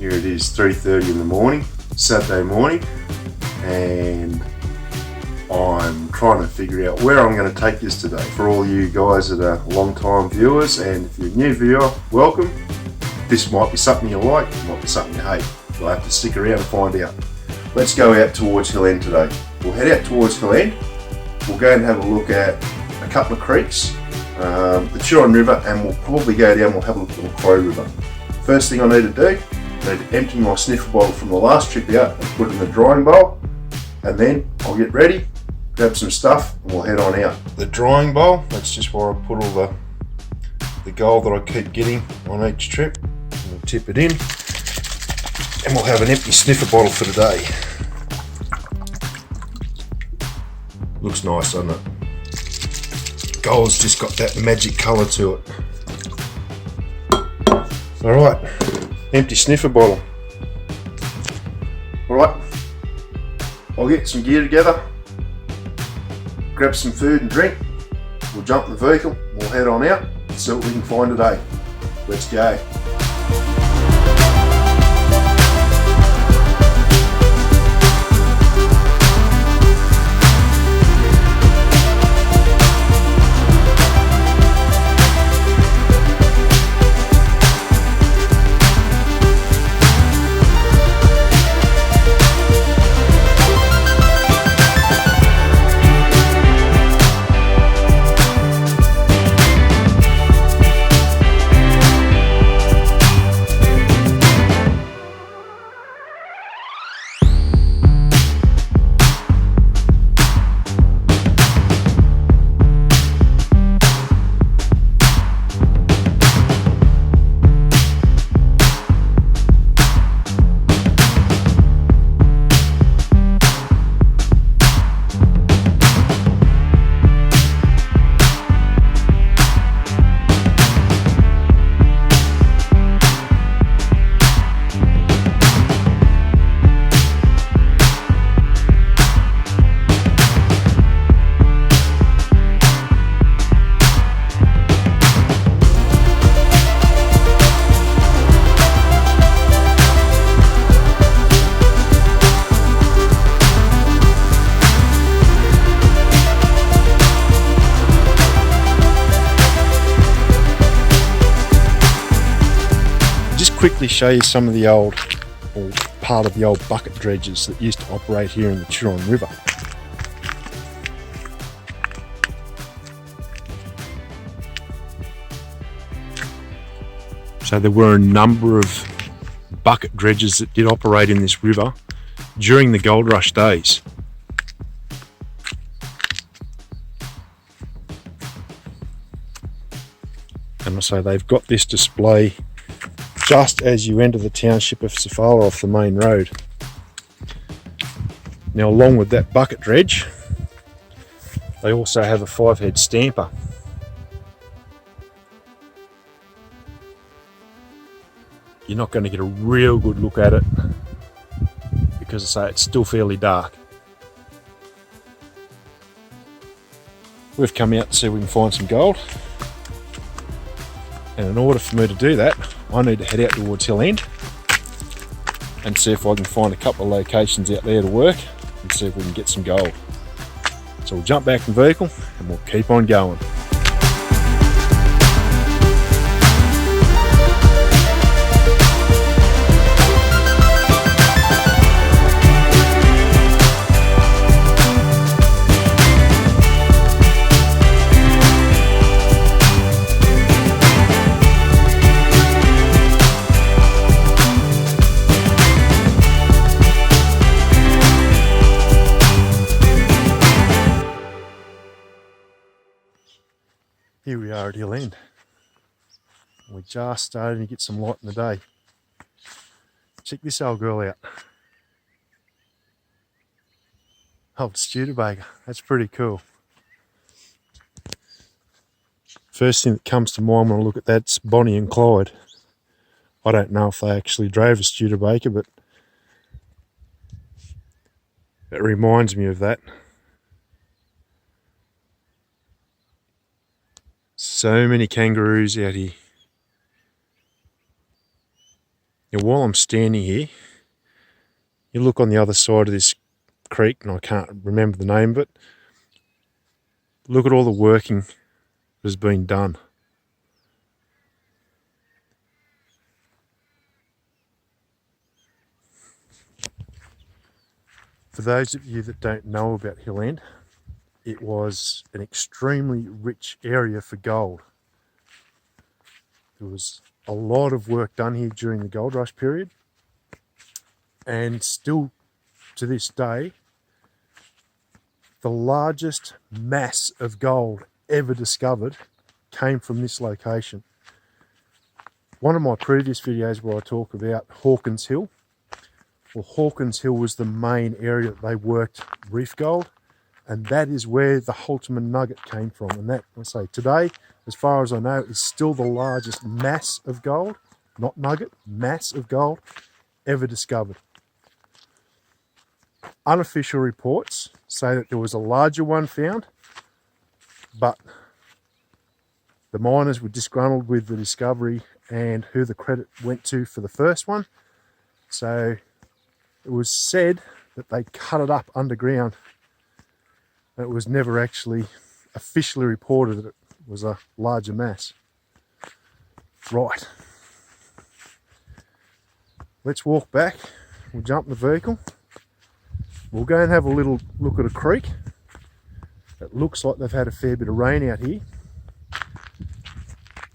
Here it is 3:30 in the morning, Saturday morning, and I'm trying to figure out where I'm going to take this today. For all you guys that are long-time viewers, and if you're a new viewer, welcome. This might be something you like, it might be something you hate. You'll have to stick around and find out. Let's go out towards Hill End today. We'll head out towards Hill End. We'll go and have a look at a couple of creeks, the Turon River, and we'll probably go down, we'll have a look at the Crow River. First thing I need to do, I need to empty my sniffer bottle from the last trip out and put it in the drying bowl, and then I'll get ready, grab some stuff, and we'll head on out. The drying bowl, that's just where I put all the gold that I keep getting on each trip. We'll tip it in, and we'll have an empty sniffer bottle for today. Looks nice, doesn't it? Gold's just got that magic colour to it. Alright, empty sniffer bottle. Alright, I'll get some gear together, grab some food and drink, we'll jump in the vehicle, we'll head on out and see what we can find today. Let's go. Quickly show you some of the old, or part of the old bucket dredges that used to operate here in the Turon River. So there were a number of bucket dredges that did operate in this river during the gold rush days. And so they've got this display just as you enter the township of Sofala off the main road. Now, along with that bucket dredge, they also have a 5-head stamper. You're not going to get a real good look at it because I say it's still fairly dark. We've come out to see if we can find some gold, and in order for me to do that, I need to head out towards Hill End and see if I can find a couple of locations out there to work and see if we can get some gold. So we'll jump back in the vehicle and we'll keep on going. Here we are at Hill End. We're just starting to get some light in the day. Check this old girl out. Old Studebaker, that's pretty cool. First thing that comes to mind when I look at that's Bonnie and Clyde. I don't know if they actually drove a Studebaker, but it reminds me of that. So many kangaroos out here. Now while I'm standing here, you look on the other side of this creek, and I can't remember the name of it. Look at all the working that has been done. For those of you that don't know about Hill End, it was an extremely rich area for gold. There was a lot of work done here during the gold rush period, and still to this day, the largest mass of gold ever discovered came from this location. One of my previous videos where I talk about Hawkins Hill, well, Hawkins Hill was the main area that they worked reef gold, and that is where the Holterman nugget came from. And that, I say, today, as far as I know, is still the largest mass of gold, not nugget, mass of gold ever discovered. Unofficial reports say that there was a larger one found, but the miners were disgruntled with the discovery and who the credit went to for the first one. So it was said that they cut it up underground. It was never actually officially reported that it was a larger mass. Right. Let's walk back. We'll jump in the vehicle. We'll go and have a little look at a creek. It looks like they've had a fair bit of rain out here.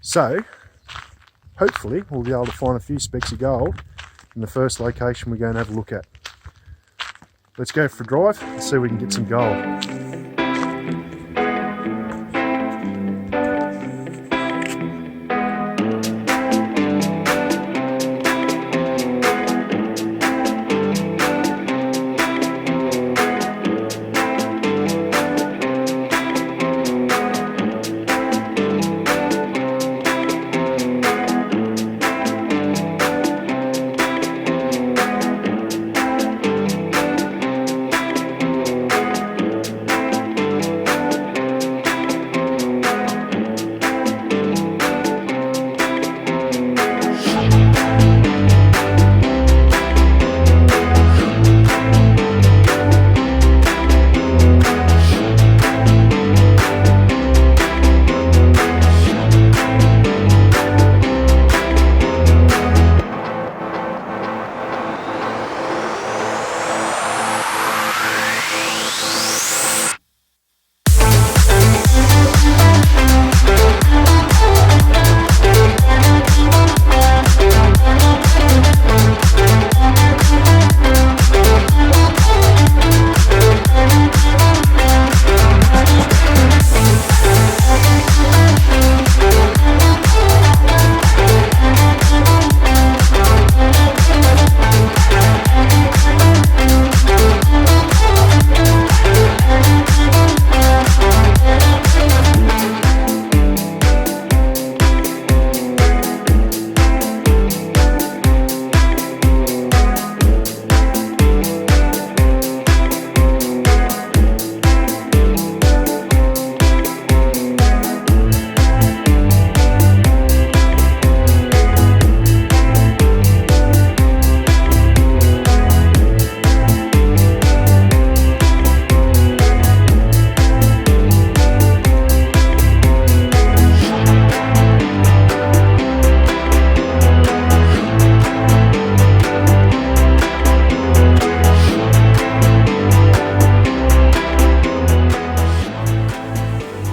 So, hopefully, we'll be able to find a few specks of gold in the first location we're going to have a look at. Let's go for a drive and see if we can get some gold.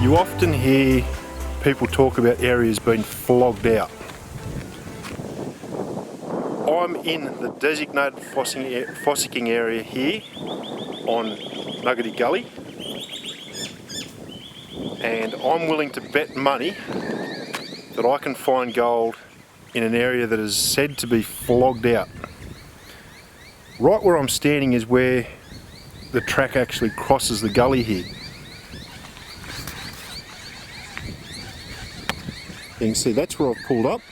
You often hear people talk about areas being flogged out. I'm in the designated fossicking area here on Nuggety Gully, and I'm willing to bet money that I can find gold in an area that is said to be flogged out. Right where I'm standing is where the track actually crosses the gully here. You can see that's where I've pulled up.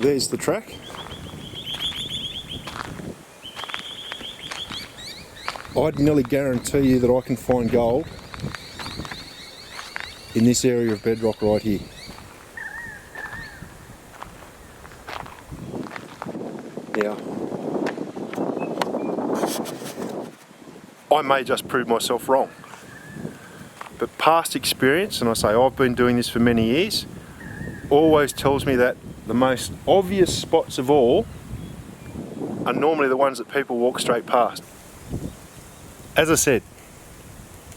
There's the track. I'd nearly guarantee you that I can find gold in this area of bedrock right here. I may just prove myself wrong. But past experience, and I say I've been doing this for many years, always tells me that the most obvious spots of all are normally the ones that people walk straight past. As I said,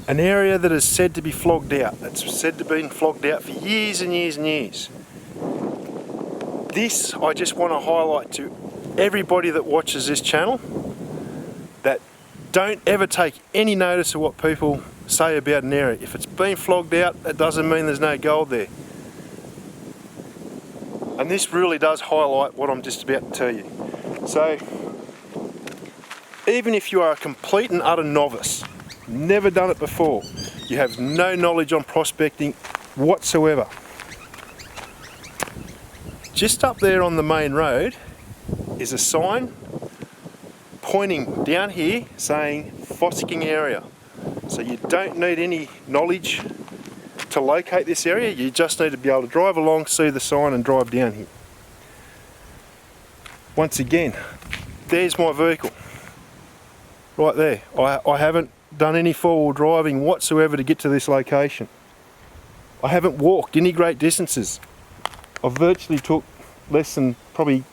an area that is said to be flogged out, that's said to have been flogged out for years and years and years. This I just want to highlight to everybody that watches this channel, that don't ever take any notice of what people say about an area. If it's been flogged out, that doesn't mean there's no gold there. And this really does highlight what I'm just about to tell you. So, even if you are a complete and utter novice, never done it before, you have no knowledge on prospecting whatsoever, just up there on the main road is a sign pointing down here saying fossicking area. So you don't need any knowledge to locate this area, you just need to be able to drive along, see the sign and drive down here. Once again, there's my vehicle, right there. I haven't done any four-wheel driving whatsoever to get to this location. I haven't walked any great distances. I virtually took less than probably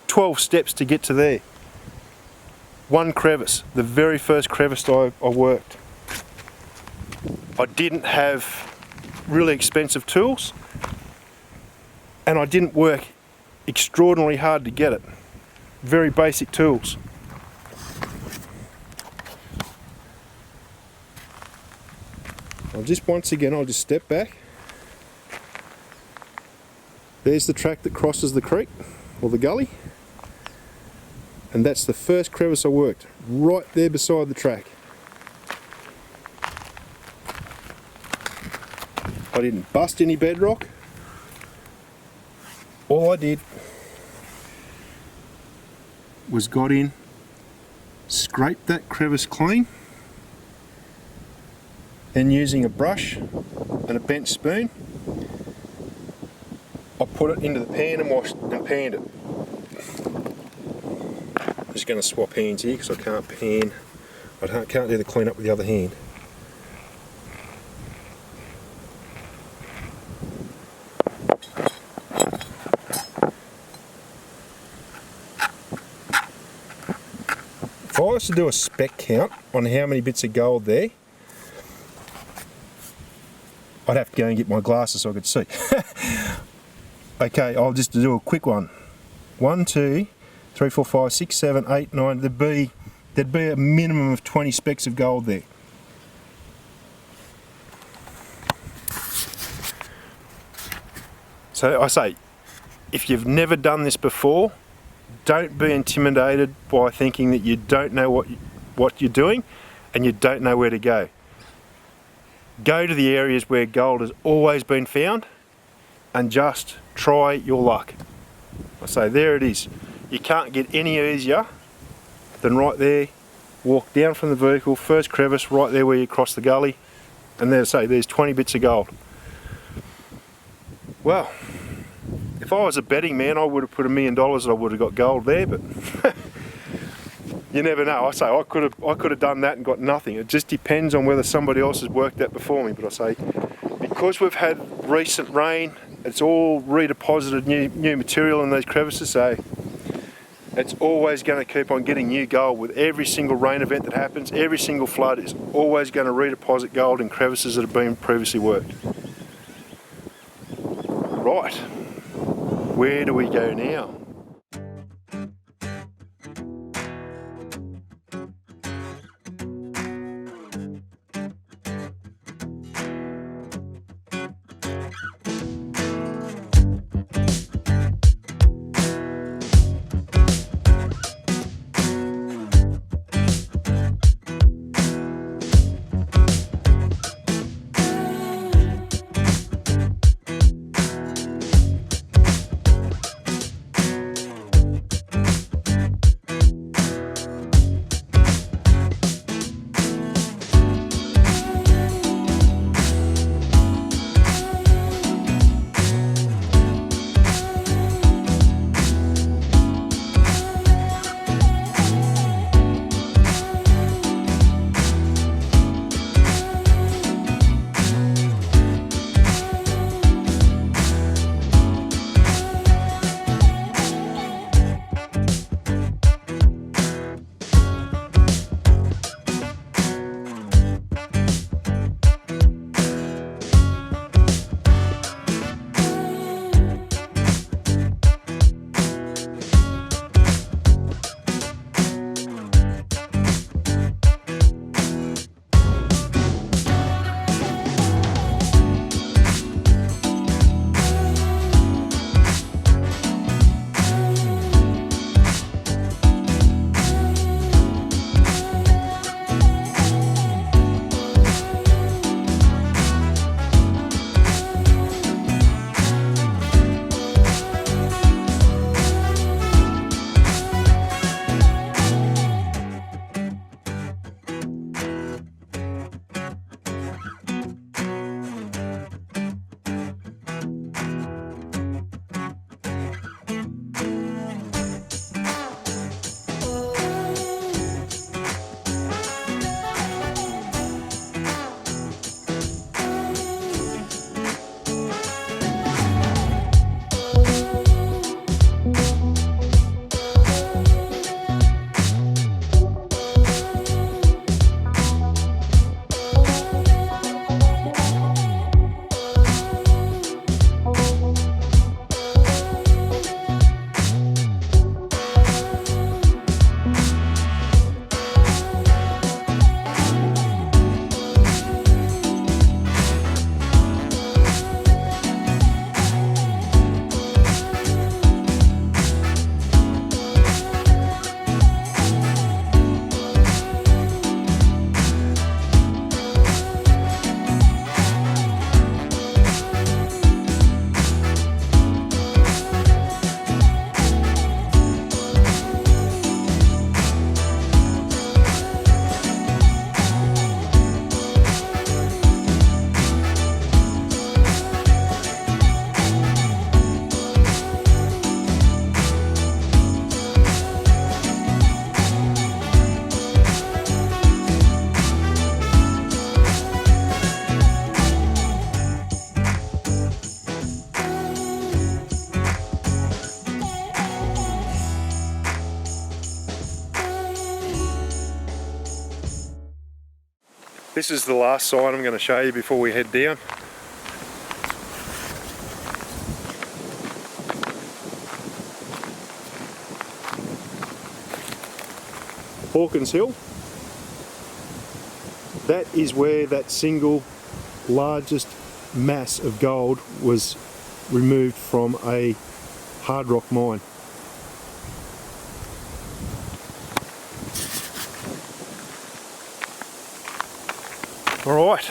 12 steps to get to there. One crevice, the very first crevice I worked. I didn't have really expensive tools, and I didn't work extraordinarily hard to get it. Very basic tools. I'll just step back. There's the track that crosses the creek, or the gully. And that's the first crevice I worked, right there beside the track. I didn't bust any bedrock. All I did was got in, scraped that crevice clean, and using a brush and a bent spoon, I put it into the pan and washed and panned it. I'm just going to swap hands here because I can't pan, I can't do the clean up with the other hand. If I was to do a spec count on how many bits of gold there, I'd have to go and get my glasses so I could see. Okay, I'll just do a quick one. 1, 2, 3, 4, 5, 6, 7, 8, 9. There'd be a minimum of 20 specks of gold there. So I say, if you've never done this before, don't be intimidated by thinking that you don't know what you're doing and you don't know where to go. Go to the areas where gold has always been found and just try your luck. I say, there it is. You can't get any easier than right there. Walk down from the vehicle, first crevice, right there where you cross the gully, and there, say, there's 20 bits of gold. Well, if I was a betting man, I would have put $1 million and I would have got gold there, but you never know. I say I could have done that and got nothing. It just depends on whether somebody else has worked that before me. But I say, because we've had recent rain, it's all redeposited new material in these crevices, so it's always going to keep on getting new gold with every single rain event that happens. Every single flood is always going to redeposit gold in crevices that have been previously worked. Right, where do we go now? This is the last sign I'm going to show you before we head down. Hawkins Hill. That is where that single largest mass of gold was removed from a hard rock mine. Alright,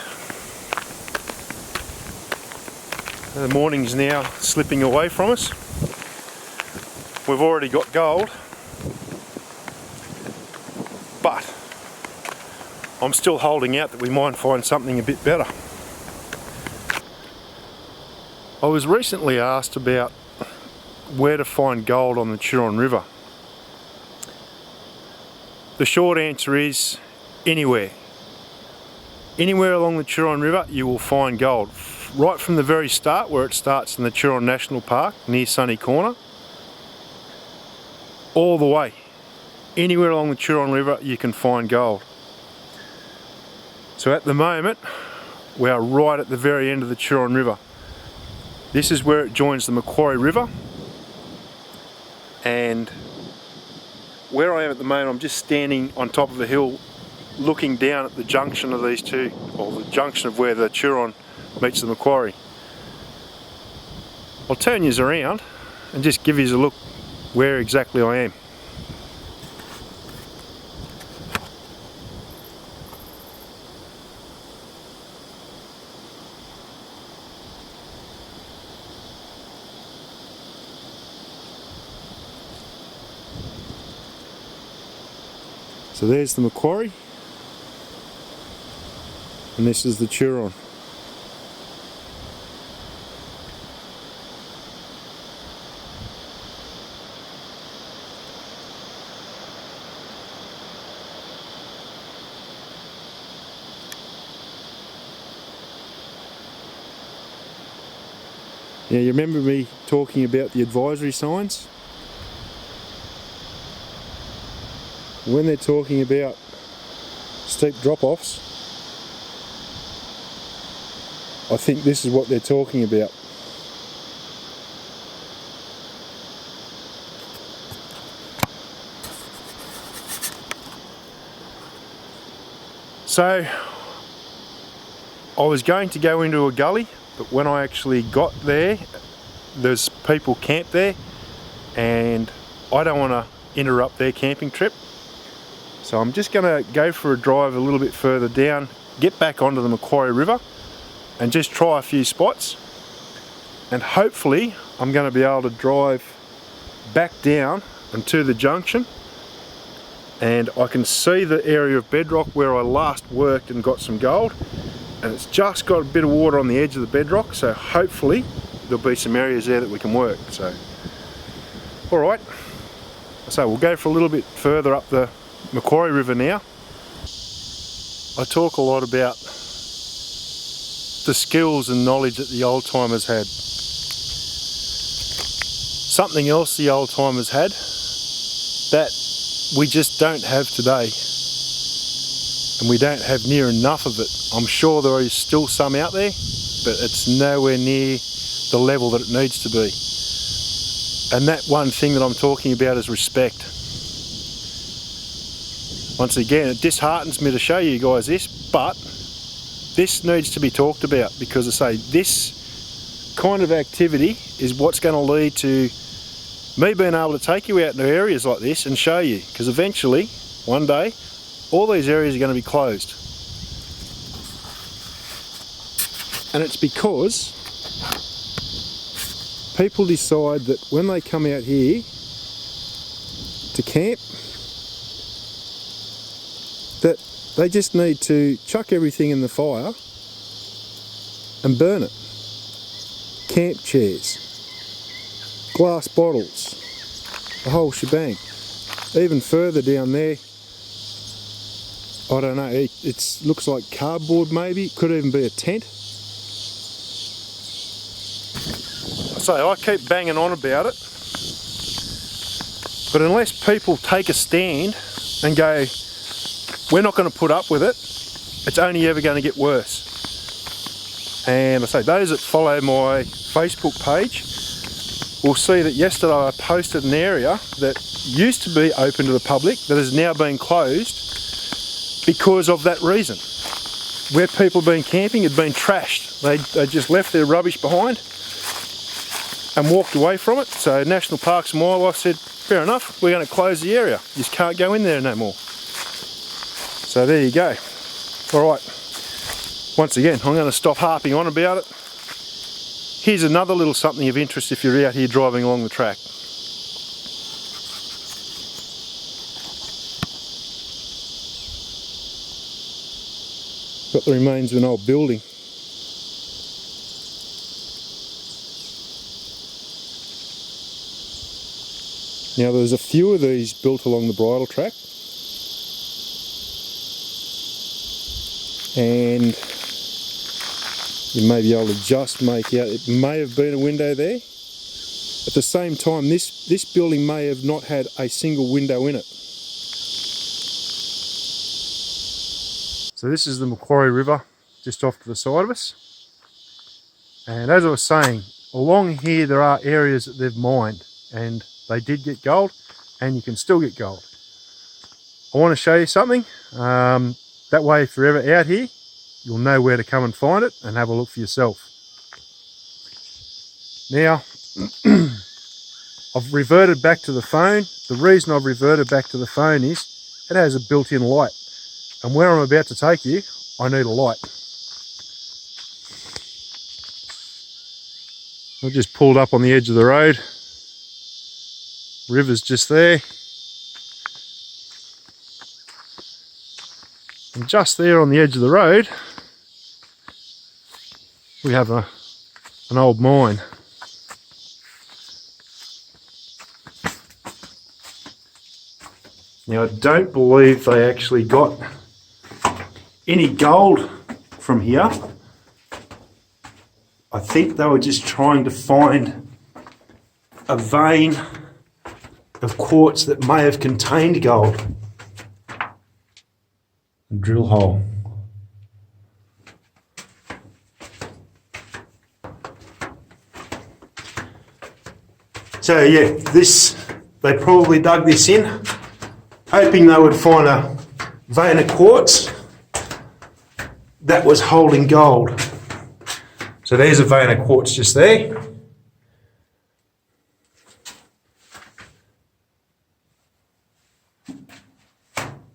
the morning's now slipping away from us. We've already got gold, but I'm still holding out that we might find something a bit better. I was recently asked about where to find gold on the Turon River. The short answer is anywhere. Anywhere along the Turon River you will find gold. Right from the very start, where it starts in the Turon National Park near Sunny Corner, all the way. Anywhere along the Turon River you can find gold. So at the moment we are right at the very end of the Turon River. This is where it joins the Macquarie River, and where I am at the moment, I'm just standing on top of a hill looking down at the junction of these two, or the junction of where the Turon meets the Macquarie. I'll turn you around and just give you a look where exactly I am. So there's the Macquarie, and this is the Turon. Now, you remember me talking about the advisory signs? When they're talking about steep drop-offs, I think this is what they're talking about. So I was going to go into a gully, but when I actually got there, there's people camped there, and I don't want to interrupt their camping trip. So I'm just going to go for a drive a little bit further down, get back onto the Macquarie River and just try a few spots, and hopefully I'm going to be able to drive back down and to the junction, and I can see the area of bedrock where I last worked and got some gold, and it's just got a bit of water on the edge of the bedrock, so hopefully there'll be some areas there that we can work. So alright, so we'll go for a little bit further up the Macquarie River now. I talk a lot about the skills and knowledge that the old timers had. Something else the old timers had that we just don't have today, and we don't have near enough of it. I'm sure there is still some out there, but it's nowhere near the level that it needs to be. And that one thing that I'm talking about is respect. Once again, it disheartens me to show you guys this, but this needs to be talked about, because I say this kind of activity is what's going to lead to me being able to take you out into areas like this and show you, because eventually, one day, all these areas are going to be closed. And it's because people decide that when they come out here to camp, that they just need to chuck everything in the fire and burn it. Camp chairs, glass bottles, the whole shebang. Even further down there, I don't know, it looks like cardboard maybe, it could even be a tent. So I keep banging on about it, but unless people take a stand and go, we're not going to put up with it it's only ever going to get worse. And I say, those that follow my Facebook page will see that yesterday I posted an area that used to be open to the public that has now been closed because of that reason. Where people had been camping had been trashed. They just left their rubbish behind and walked away from it. So National Parks and Wildlife said, fair enough, we're going to close the area. You just can't go in there no more. So there you go. All right. Once again, I'm going to stop harping on about it. Here's another little something of interest if you're out here driving along the track. Got the remains of an old building. Now there's a few of these built along the bridle track, and you may be able to just make out it may have been a window there. At the same time, this building may have not had a single window in it. So this is the Macquarie River just off to the side of us, and as I was saying, along here there are areas that they've mined, and they did get gold, and you can still get gold. I want to show you something. That way, if you're ever out here, you'll know where to come and find it and have a look for yourself. Now, I've reverted back to the phone. The reason I've reverted back to the phone is it has a built-in light. And where I'm about to take you, I need a light. I've just pulled up on the edge of the road. River's just there. And just there on the edge of the road, we have an old mine. Now I don't believe they actually got any gold from here. I think they were just trying to find a vein of quartz that may have contained gold. A drill hole. So yeah, they probably dug this in, hoping they would find a vein of quartz that was holding gold. So there's a vein of quartz just there.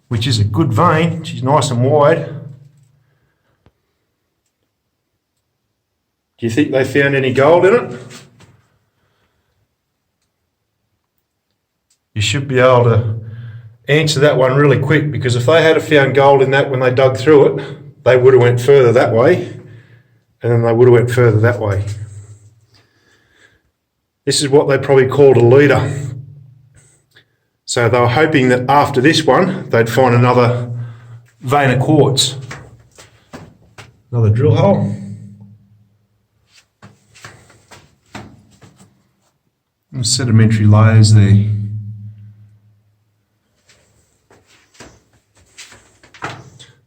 Which is a good vein. She's nice and wide. Do you think they found any gold in it? You should be able to answer that one really quick, because if they had found gold in that when they dug through it, they would have went further that way, and then they would have went further that way. This is what they probably called a leader. So they were hoping that after this one, they'd find another vein of quartz. Another drill hole. And sedimentary layers there.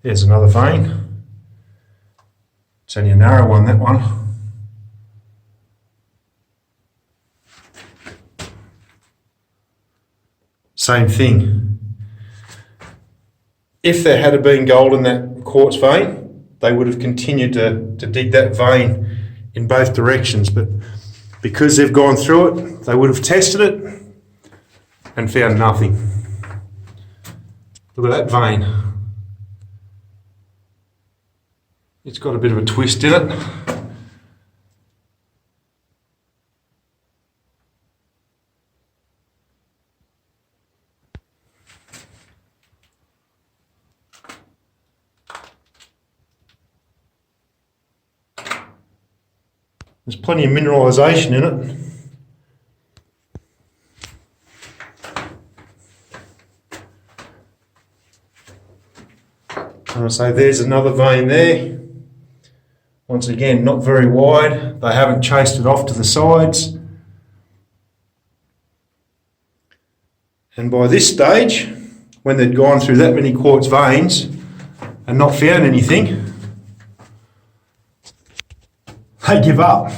There's another vein. It's only a narrow one, that one. Same thing. If there had been gold in that quartz vein, they would have continued to dig that vein in both directions, but because they've gone through it, they would have tested it and found nothing. Look at that vein. It's got a bit of a twist in it. There's plenty of mineralisation in it. And I say there's another vein there. Once again, not very wide. They haven't chased it off to the sides. And by this stage, when they'd gone through that many quartz veins, and not found anything, they give up.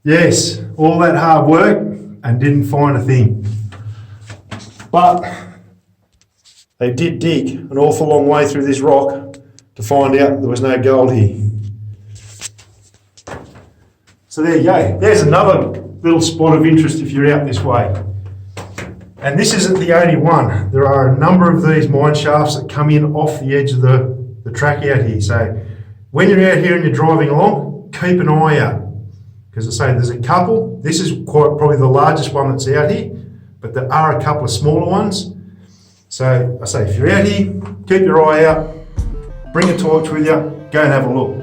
Yes, all that hard work and didn't find a thing. But they did dig an awful long way through this rock to find out there was no gold here. So there you go. There's another little spot of interest if you're out this way. And this isn't the only one. There are a number of these mine shafts that come in off the edge of the track out here. So when you're out here and you're driving along, keep an eye out. Because I say there's a couple. This is quite probably the largest one that's out here, but there are a couple of smaller ones. So I say if you're out here, keep your eye out, bring a torch with you, go and have a look.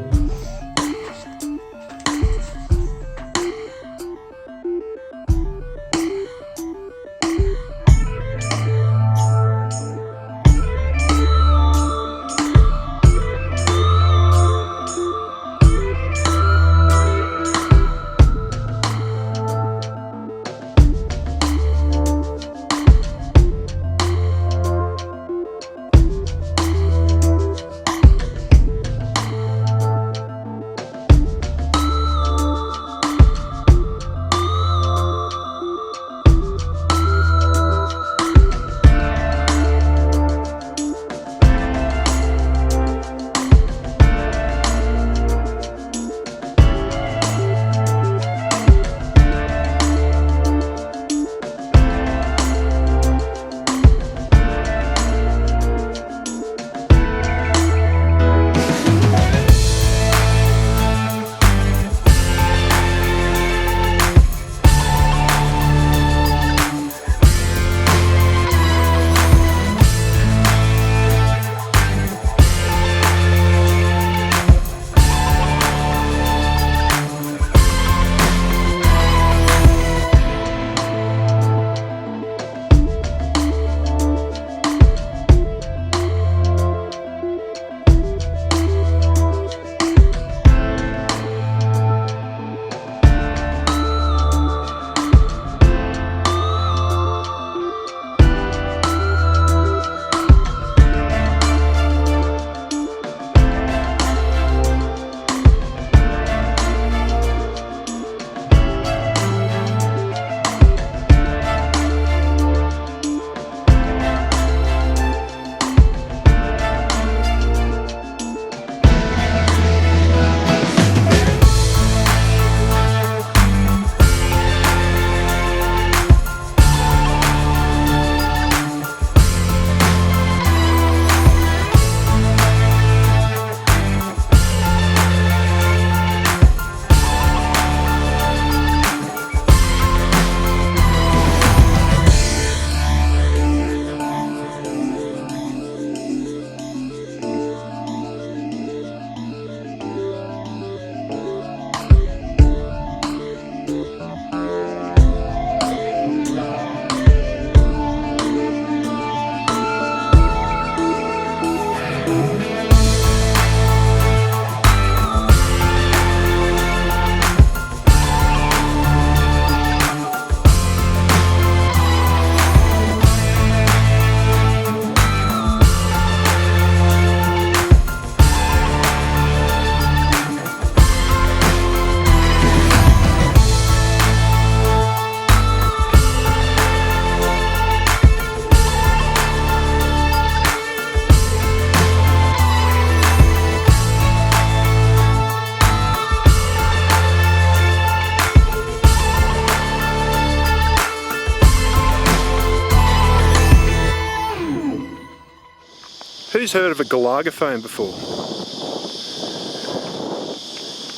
Who's heard of a galagophone before?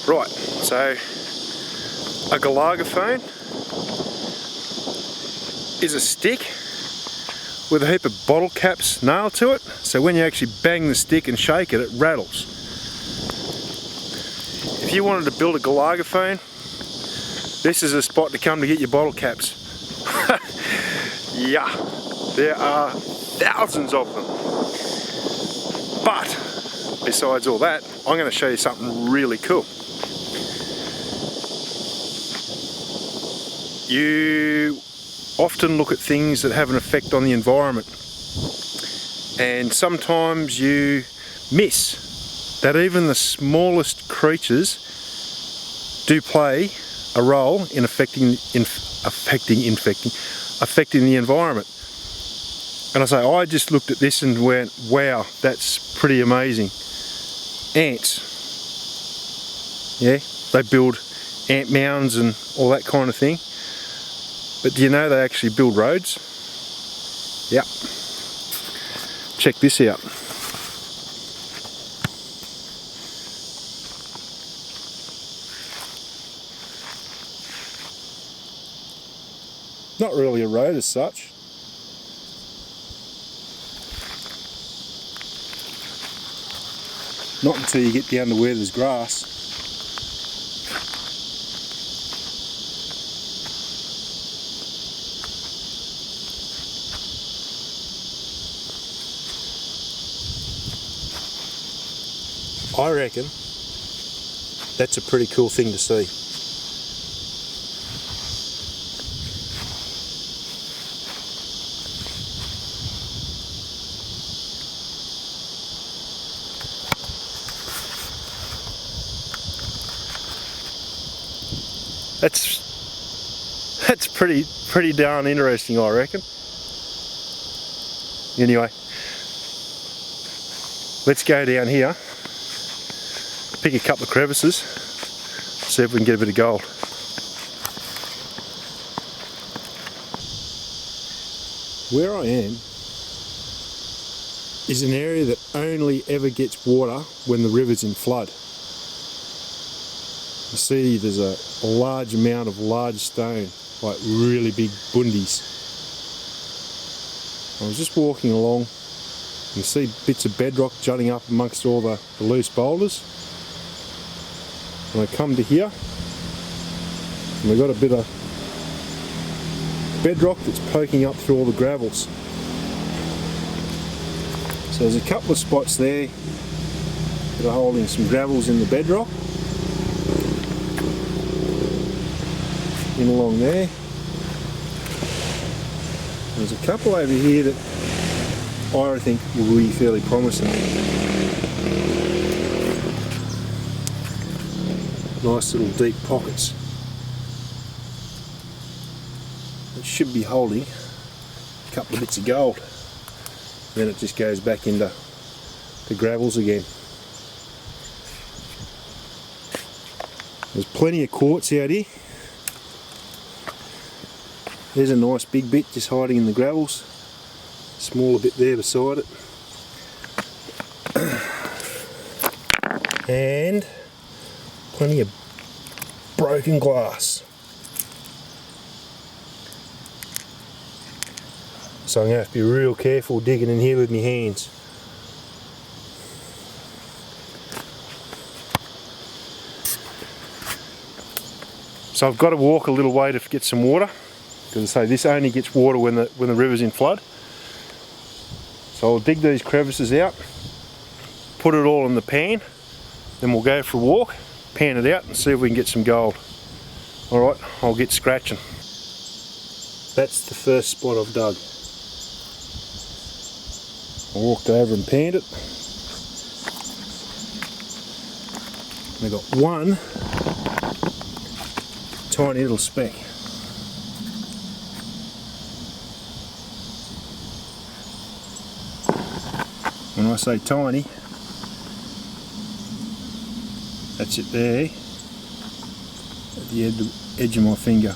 Right, so a galagophone is a stick with a heap of bottle caps nailed to it, so when you actually bang the stick and shake it, it rattles. If you wanted to build a galagophone, this is a spot to come to get your bottle caps. Yeah, there are thousands of them. But besides all that, I'm going to show you something really cool. You often look at things that have an effect on the environment, and sometimes you miss that even the smallest creatures do play a role in affecting the environment. And I just looked at this and went, wow, that's pretty amazing. Ants, yeah, they build ant mounds and all that kind of thing. But do you know they actually build roads? Yep. Check this out. Not really a road as such. Not until you get down to where there's grass. I reckon that's a pretty cool thing to see. That's pretty darn interesting, I reckon. Anyway, let's go down here, pick a couple of crevices, see if we can get a bit of gold. Where I am is an area that only ever gets water when the river's in flood. You see there's a large amount of large stone, like really big bundies. I was just walking along, you see bits of bedrock jutting up amongst all the loose boulders. And I come to here, and we've got a bit of bedrock that's poking up through all the gravels. So there's a couple of spots there that are holding some gravels in the bedrock. In along there. There's a couple over here that I think will be fairly promising. Nice little deep pockets. It should be holding a couple of bits of gold. Then it just goes back into the gravels again. There's plenty of quartz out here. There's a nice big bit just hiding in the gravels. Smaller bit there beside it. And plenty of broken glass. So I'm going to have to be real careful digging in here with my hands. So I've got to walk a little way to get some water. Because I say this only gets water when the river's in flood. So I'll dig these crevices out, put it all in the pan, then we'll go for a walk, pan it out and see if we can get some gold. Alright, I'll get scratching. That's the first spot I've dug. I walked over and panned it. And I got one tiny little speck. When I say tiny, that's it there, at the edge of my finger.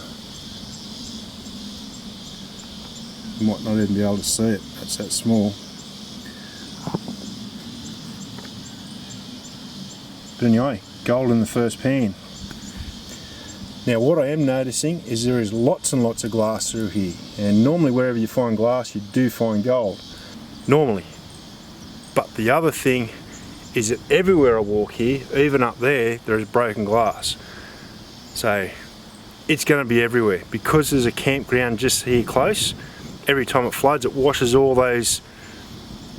You might not even be able to see it, that's that small. But anyway, gold in the first pan. Now what I am noticing is there is lots and lots of glass through here, and normally wherever you find glass you do find gold. Normally. But the other thing is that everywhere I walk here, even up there, there is broken glass. So it's going to be everywhere. Because there's a campground just here close, every time it floods it washes all those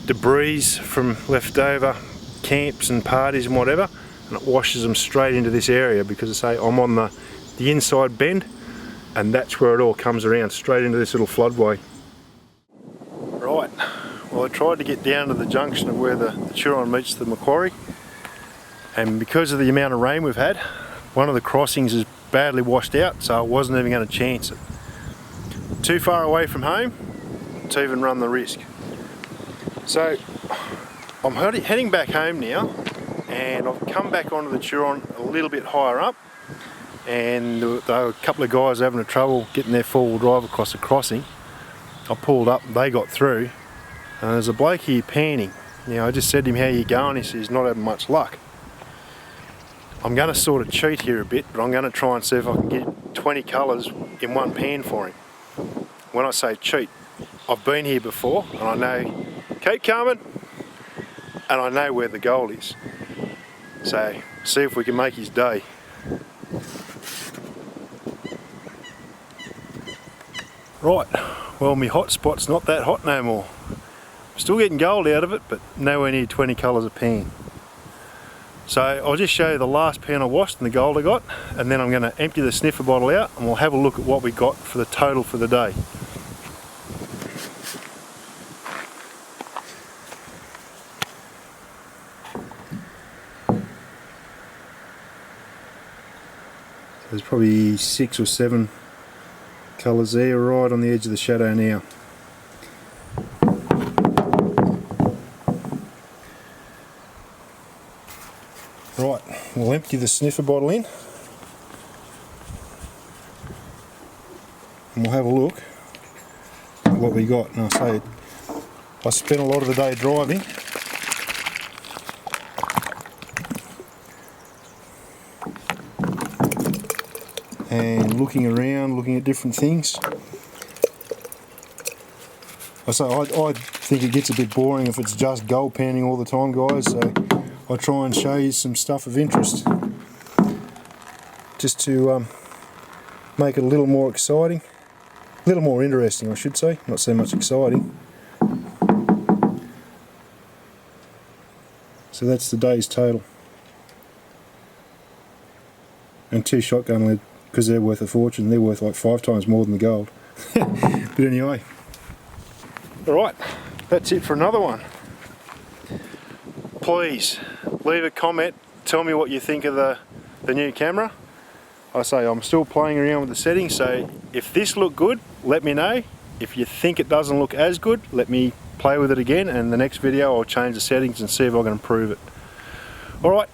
debris from leftover camps and parties and whatever, and it washes them straight into this area because I say I'm on the inside bend, and that's where it all comes around, straight into this little floodway. Right, well I tried to get down to the junction of where the Turon meets the Macquarie, and because of the amount of rain we've had, one of the crossings is badly washed out, so I wasn't even going to chance it. Too far away from home to even run the risk. So I'm heading back home now, and I've come back onto the Turon a little bit higher up, and there were a couple of guys having trouble getting their four-wheel drive across the crossing. I pulled up, they got through, and there's a bloke here panning. I just said to him, how you going? He says, he's not having much luck. I'm going to sort of cheat here a bit, but I'm going to try and see if I can get 20 colours in one pan for him. When I say cheat, I've been here before, and I know, keep coming, and I know where the gold is. So, see if we can make his day. Right, well, my hot spot's not that hot no more. I'm still getting gold out of it, but nowhere near 20 colours a pan. So I'll just show you the last pan I washed and the gold I got, and then I'm going to empty the sniffer bottle out and we'll have a look at what we got for the total for the day. There's probably 6 or 7 colours there, right on the edge of the shadow now. Right, we'll empty the sniffer bottle in and we'll have a look at what we got. And I spent a lot of the day driving, and looking around, looking at different things. I think it gets a bit boring if it's just gold panning all the time, guys, so I'll try and show you some stuff of interest just to make it a little more exciting, a little more interesting I should say, not so much exciting. So that's the day's total. And 2 shotgun lead, because they're worth a fortune, they're worth like 5 times more than the gold. But anyway. Alright, that's it for another one. Please leave a comment, tell me what you think of the new camera. I say I'm still playing around with the settings, so if this looked good, let me know. If you think it doesn't look as good, let me play with it again, and in the next video I'll change the settings and see if I can improve it. Alright,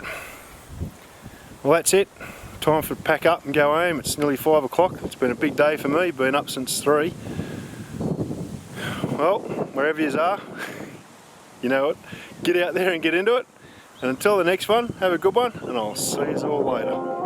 well that's it. Time for pack up and go home. It's nearly 5 o'clock. It's been a big day for me, been up since 3. Well, wherever you are, you know what, get out there and get into it. And until the next one, have a good one, and I'll see you all later.